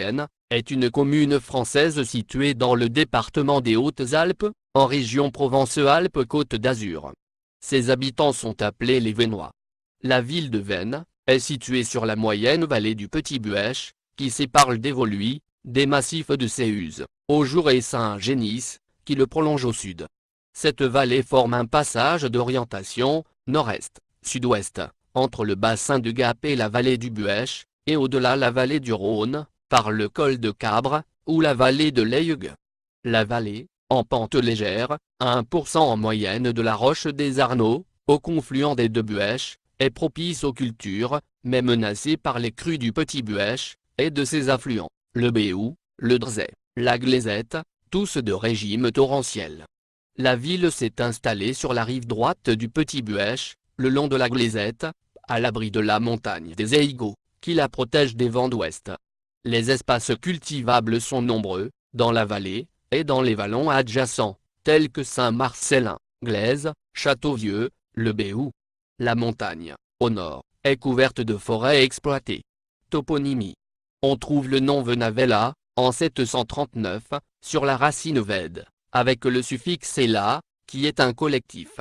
Veynes est une commune française située dans le département des Hautes-Alpes, en région Provence-Alpes-Côte d'Azur. Ses habitants sont appelés les Veynois. La ville de Veynes est située sur la moyenne vallée du Petit Buëch, qui sépare d'Évoluy, des massifs de Céuse, Aujour et Saint-Génis, qui le prolongent au sud. Cette vallée forme un passage d'orientation, nord-est, sud-ouest, entre le bassin de Gap et la vallée du Buëch, et au-delà la vallée du Rhône, par le col de Cabre, ou la vallée de l'Aiguë. La vallée, en pente légère, à 1% en moyenne de la Roche des Arnaud, au confluent des deux Buëch, est propice aux cultures, mais menacée par les crues du Petit Buëch, et de ses affluents, le Béou, le Drzet, la Glaisette, tous de régime torrentiel. La ville s'est installée sur la rive droite du Petit Buëch, le long de la Glaisette, à l'abri de la montagne des Aigaux, qui la protège des vents d'ouest. Les espaces cultivables sont nombreux, dans la vallée, et dans les vallons adjacents, tels que Saint-Marcellin, Glaise, Châteauvieux, le Béou. La montagne, au nord, est couverte de forêts exploitées. Toponymie. On trouve le nom Venavella, en 739, sur la racine Vède, avec le suffixe ella, qui est un collectif.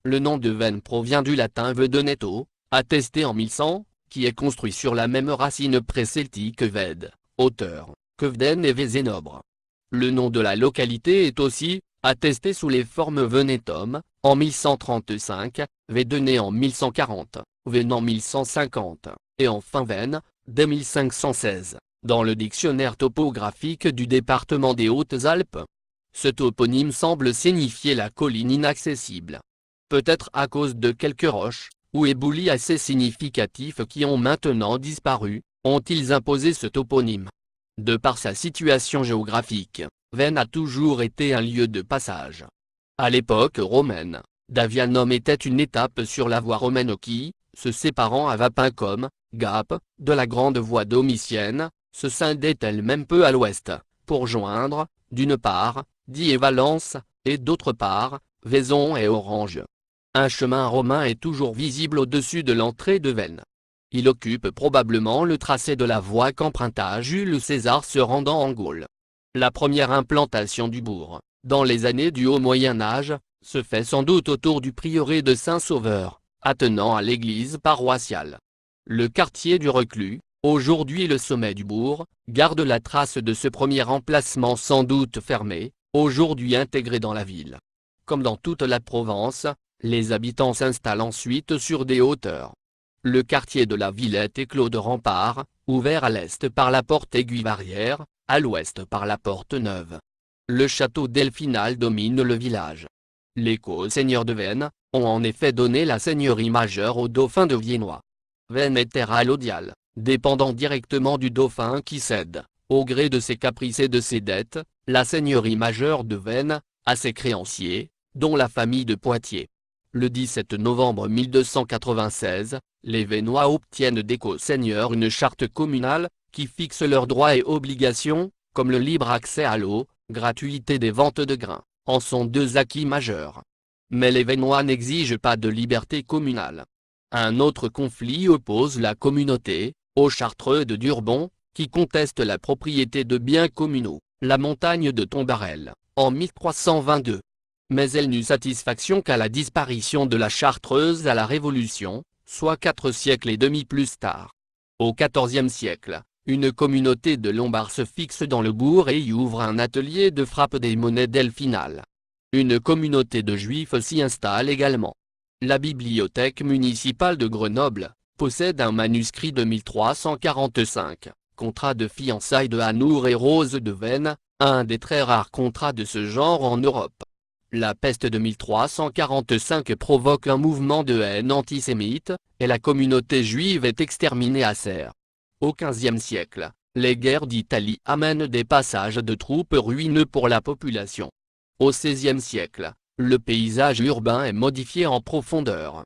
Le nom de Veynes provient du latin vedeneto, attesté en 1100, qui est construit sur la même racine pré-celtique Vède, auteur, que Vden et Vézénobre. Le nom de la localité est aussi attesté sous les formes Venetum, en 1135, Védené en 1140, Veynes en 1150, et enfin Veynes, dès 1516, dans le dictionnaire topographique du département des Hautes-Alpes. Ce toponyme semble signifier la colline inaccessible. Peut-être à cause de quelques roches, ou éboulis assez significatifs qui ont maintenant disparu, ont-ils imposé ce toponyme. De par sa situation géographique, Veynes a toujours été un lieu de passage. À l'époque romaine, Davianum était une étape sur la voie romaine qui, se séparant à Vapin Gap, de la grande voie domitienne, se scindait elle-même peu à l'ouest, pour joindre, d'une part, Die et Valence, et d'autre part, Vaison et Orange. Un chemin romain est toujours visible au-dessus de l'entrée de Veynes. Il occupe probablement le tracé de la voie qu'emprunta Jules César se rendant en Gaule. La première implantation du bourg, dans les années du Haut Moyen Âge, se fait sans doute autour du prieuré de Saint-Sauveur, attenant à l'église paroissiale. Le quartier du Reclus, aujourd'hui le sommet du bourg, garde la trace de ce premier emplacement sans doute fermé, aujourd'hui intégré dans la ville. Comme dans toute la Provence, les habitants s'installent ensuite sur des hauteurs. Le quartier de la Villette est clos de remparts, ouvert à l'est par la porte Aiguille-Barrière, à l'ouest par la porte Neuve. Le château Delphinal domine le village. Les co-seigneurs de Veynes ont en effet donné la seigneurie majeure au dauphin de Viennois. Veynes est terre allodiale, dépendant directement du dauphin qui cède, au gré de ses caprices et de ses dettes, la seigneurie majeure de Veynes, à ses créanciers, dont la famille de Poitiers. Le 17 novembre 1296, les Veynois obtiennent des co-seigneurs une charte communale, qui fixe leurs droits et obligations, comme le libre accès à l'eau, gratuité des ventes de grains, en sont deux acquis majeurs. Mais les Veynois n'exigent pas de liberté communale. Un autre conflit oppose la communauté, aux Chartreux de Durbon, qui contestent la propriété de biens communaux, la montagne de Tombarel, en 1322. Mais elle n'eut satisfaction qu'à la disparition de la Chartreuse à la Révolution, soit 4 siècles et demi plus tard. Au XIVe siècle, une communauté de Lombards se fixe dans le bourg et y ouvre un atelier de frappe des monnaies delphinales. Une communauté de Juifs s'y installe également. La bibliothèque municipale de Grenoble possède un manuscrit de 1345, contrat de fiançailles de Hanour et Rose de Veynes, un des très rares contrats de ce genre en Europe. La peste de 1345 provoque un mouvement de haine antisémite, et la communauté juive est exterminée à Serres. Au XVe siècle, les guerres d'Italie amènent des passages de troupes ruineux pour la population. Au XVIe siècle, le paysage urbain est modifié en profondeur.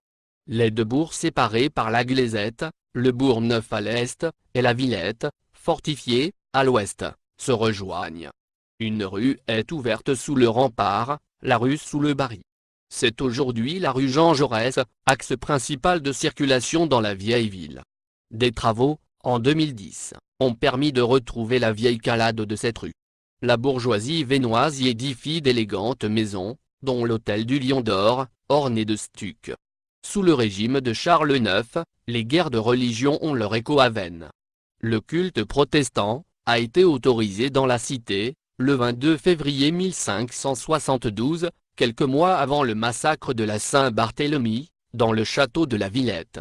Les deux bourgs séparés par la Glaisette, le bourg neuf à l'est, et la Villette, fortifiée, à l'ouest, se rejoignent. Une rue est ouverte sous le rempart, la rue sous le Barry. C'est aujourd'hui la rue Jean Jaurès, axe principal de circulation dans la vieille ville. Des travaux, en 2010, ont permis de retrouver la vieille calade de cette rue. La bourgeoisie vennoise y édifie d'élégantes maisons, dont l'hôtel du Lion d'Or, orné de stucs. Sous le régime de Charles IX, les guerres de religion ont leur écho à Veynes. Le culte protestant a été autorisé dans la cité, le 22 février 1572, quelques mois avant le massacre de la Saint-Barthélemy, dans le château de la Villette.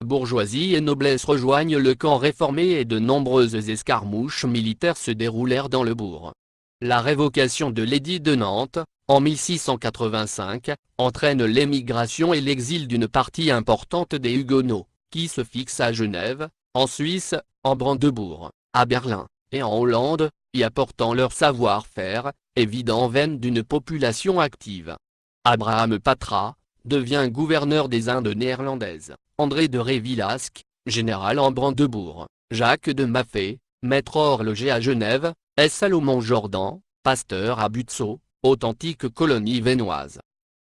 Bourgeoisie et noblesse rejoignent le camp réformé et de nombreuses escarmouches militaires se déroulèrent dans le bourg. La révocation de l'édit de Nantes, en 1685, entraîne l'émigration et l'exil d'une partie importante des Huguenots, qui se fixent à Genève, en Suisse, en Brandebourg, à Berlin, et en Hollande, y apportant leur savoir-faire, et vidant Veynes d'une population active. Abraham Patra devient gouverneur des Indes néerlandaises, André de Révillasque, général en Brandebourg, Jacques de Maffei, maître horloger à Genève, et Salomon Jordan, pasteur à Butzow, authentique colonie vennoise.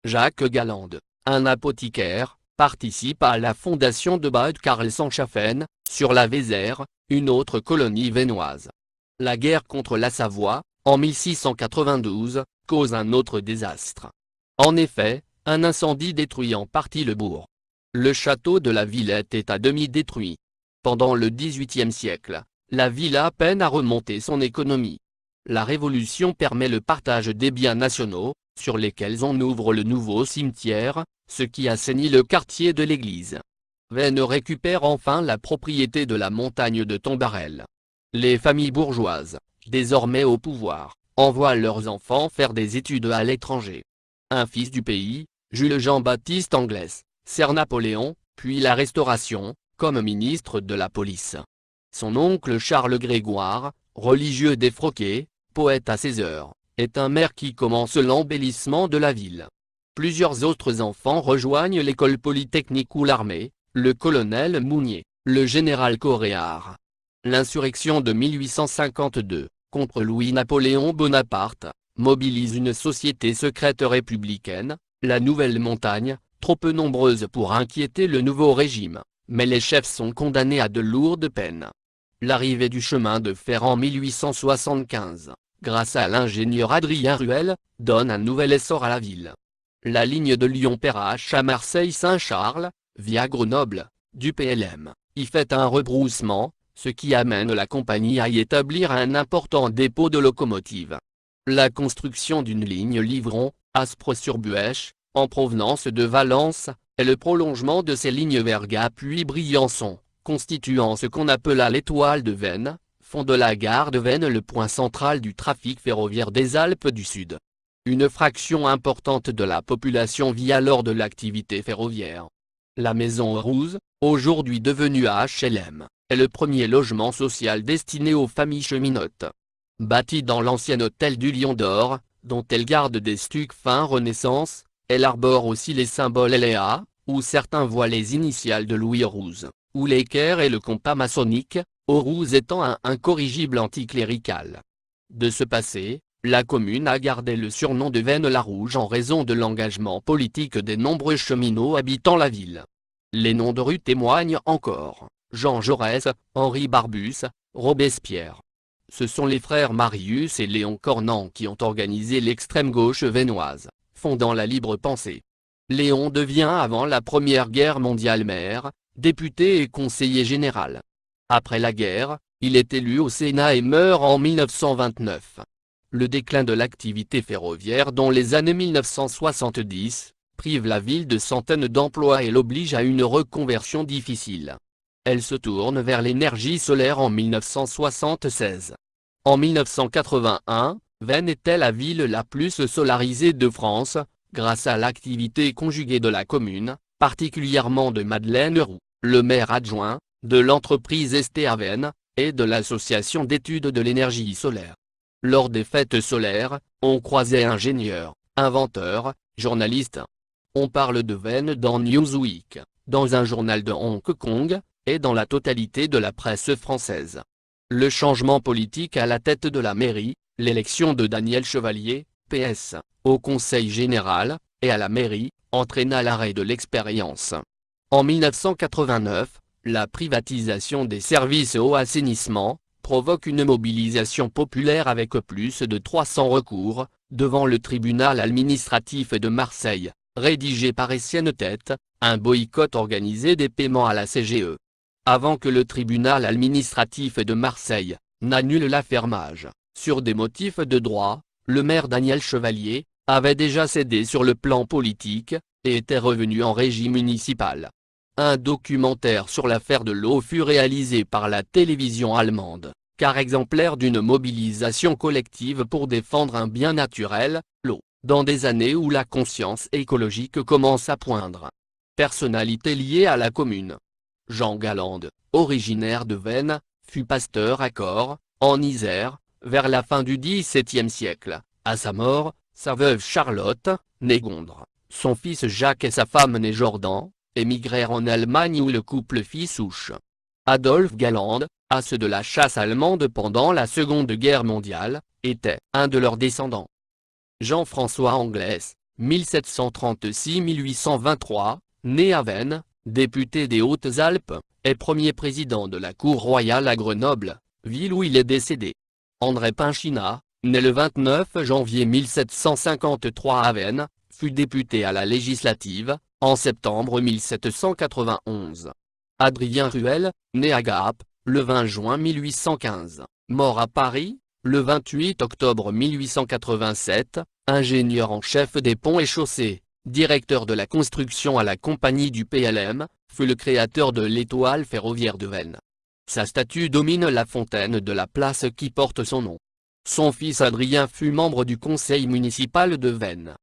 Jacques Galande, un apothicaire, participe à la fondation de Bad Karlsenschaffen, sur la Vézère, une autre colonie vennoise. La guerre contre la Savoie, en 1692, cause un autre désastre. En effet, un incendie détruit en partie le bourg. Le château de la Villette est à demi détruit. Pendant le XVIIIe siècle, la villa peine à remonter son économie. La Révolution permet le partage des biens nationaux, sur lesquels on ouvre le nouveau cimetière, ce qui assainit le quartier de l'église. Veynes récupère enfin la propriété de la montagne de Tombarel. Les familles bourgeoises, désormais au pouvoir, envoient leurs enfants faire des études à l'étranger. Un fils du pays, Jules Jean-Baptiste Anglès, sert Napoléon, puis la Restauration, comme ministre de la police. Son oncle Charles Grégoire, religieux défroqué, poète à ses heures, est un maire qui commence l'embellissement de la ville. Plusieurs autres enfants rejoignent l'école polytechnique ou l'armée, le colonel Mounier, le général Coréard. L'insurrection de 1852, contre Louis-Napoléon Bonaparte, mobilise une société secrète républicaine, la Nouvelle Montagne, trop peu nombreuse pour inquiéter le nouveau régime, mais les chefs sont condamnés à de lourdes peines. L'arrivée du chemin de fer en 1875, grâce à l'ingénieur Adrien Ruel, donne un nouvel essor à la ville. La ligne de Lyon-Perrache à Marseille-Saint-Charles, via Grenoble, du PLM, y fait un rebroussement, ce qui amène la compagnie à y établir un important dépôt de locomotives. La construction d'une ligne Livron, Aspres-sur-Buèche, en provenance de Valence, est le prolongement de ces lignes vers Gap puis Briançon, constituant ce qu'on appela l'étoile de Veynes, font de la gare de Veynes le point central du trafic ferroviaire des Alpes du Sud. Une fraction importante de la population vit alors de l'activité ferroviaire. La Maison Rouze, aujourd'hui devenue HLM, est le premier logement social destiné aux familles cheminotes. Bâtie dans l'ancien hôtel du Lion d'Or, dont elle garde des stucs fin Renaissance, elle arbore aussi les symboles LA, où certains voient les initiales de Louis Rouze, ou l'équerre et le compas maçonnique, Rouze étant un incorrigible anticlérical. De ce passé, la commune a gardé le surnom de Veynes-la-Rouge en raison de l'engagement politique des nombreux cheminots habitant la ville. Les noms de rue témoignent encore: Jean Jaurès, Henri Barbus, Robespierre. Ce sont les frères Marius et Léon Cornan qui ont organisé l'extrême gauche vennoise, fondant la libre pensée. Léon devient avant la Première Guerre mondiale maire, député et conseiller général. Après la guerre, il est élu au Sénat et meurt en 1929. Le déclin de l'activité ferroviaire dans les années 1970, prive la ville de centaines d'emplois et l'oblige à une reconversion difficile. Elle se tourne vers l'énergie solaire en 1976. En 1981, Veynes était la ville la plus solarisée de France, grâce à l'activité conjuguée de la commune, particulièrement de Madeleine Roux, le maire adjoint, de l'entreprise Estea Veynes, et de l'association d'études de l'énergie solaire. Lors des fêtes solaires, on croisait ingénieurs, inventeurs, journalistes. On parle de Veynes dans Newsweek, dans un journal de Hong Kong, et dans la totalité de la presse française. Le changement politique à la tête de la mairie, l'élection de Daniel Chevalier, PS, au Conseil général, et à la mairie, entraîna l'arrêt de l'expérience. En 1989, la privatisation des services eau assainissement, provoque une mobilisation populaire avec plus de 300 recours, devant le tribunal administratif de Marseille, rédigé par Etienne Tête, un boycott organisé des paiements à la CGE. Avant que le tribunal administratif de Marseille n'annule l'affermage, sur des motifs de droit, le maire Daniel Chevalier avait déjà cédé sur le plan politique, et était revenu en régie municipale. Un documentaire sur l'affaire de l'eau fut réalisé par la télévision allemande, car exemplaire d'une mobilisation collective pour défendre un bien naturel, l'eau, dans des années où la conscience écologique commence à poindre. Personnalité liée à la commune. Jean Galande, originaire de Veynes, fut pasteur à Corps, en Isère, vers la fin du XVIIe siècle. À sa mort, sa veuve Charlotte, née Gondre, son fils Jacques et sa femme née Jordan, émigrèrent en Allemagne où le couple fit souche. Adolphe Galande, as de la chasse allemande pendant la Seconde Guerre mondiale, était un de leurs descendants. Jean-François Anglès, 1736-1823, né à Veynes, député des Hautes-Alpes, est premier président de la Cour royale à Grenoble, ville où il est décédé. André Pinchina, né le 29 janvier 1753 à Veynes, fut député à la législative, en septembre 1791. Adrien Ruel, né à Gap, le 20 juin 1815, mort à Paris, le 28 octobre 1887, ingénieur en chef des ponts et chaussées, directeur de la construction à la compagnie du PLM, fut le créateur de l'étoile ferroviaire de Veynes. Sa statue domine la fontaine de la place qui porte son nom. Son fils Adrien fut membre du conseil municipal de Veynes.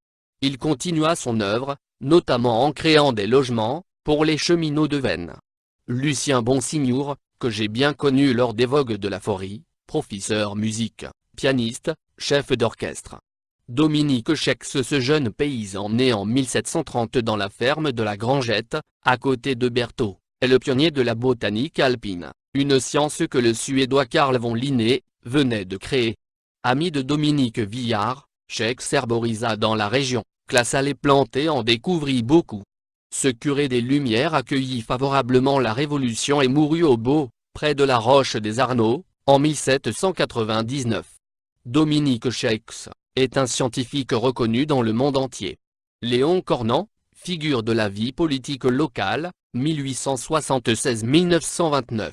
Il continua son œuvre, notamment en créant des logements, pour les cheminots de Veynes. Lucien Bonsignour, que j'ai bien connu lors des vogues de la Forie, professeur musique, pianiste, chef d'orchestre. Dominique Chex, ce jeune paysan né en 1730 dans la ferme de la Grangette, à côté de Berthaud, est le pionnier de la botanique alpine, une science que le Suédois Carl von Linné venait de créer. Ami de Dominique Villard, Chex herborisa dans la région, classa les plantes et en découvrit beaucoup. Ce curé des Lumières accueillit favorablement la Révolution et mourut au Beau, près de la Roche des Arnaud, en 1799. Dominique Chex est un scientifique reconnu dans le monde entier. Léon Cornan, figure de la vie politique locale, 1876-1929.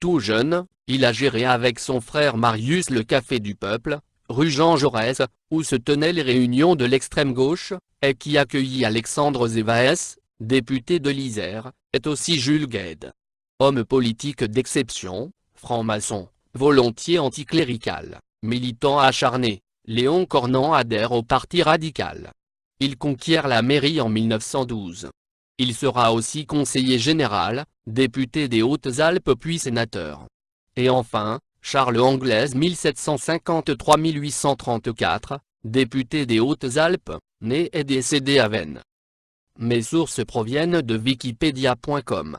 Tout jeune, il a géré avec son frère Marius le Café du Peuple, rue Jean Jaurès, où se tenaient les réunions de l'extrême gauche, et qui accueillit Alexandre Zévaès, député de l'Isère, est aussi Jules Guesde. Homme politique d'exception, franc-maçon, volontiers anticlérical, militant acharné, Léon Cornan adhère au Parti radical. Il conquiert la mairie en 1912. Il sera aussi conseiller général, député des Hautes-Alpes puis sénateur. Et enfin, Charles Anglès 1753-1834, député des Hautes-Alpes, né et décédé à Veynes. Mes sources proviennent de Wikipedia.com.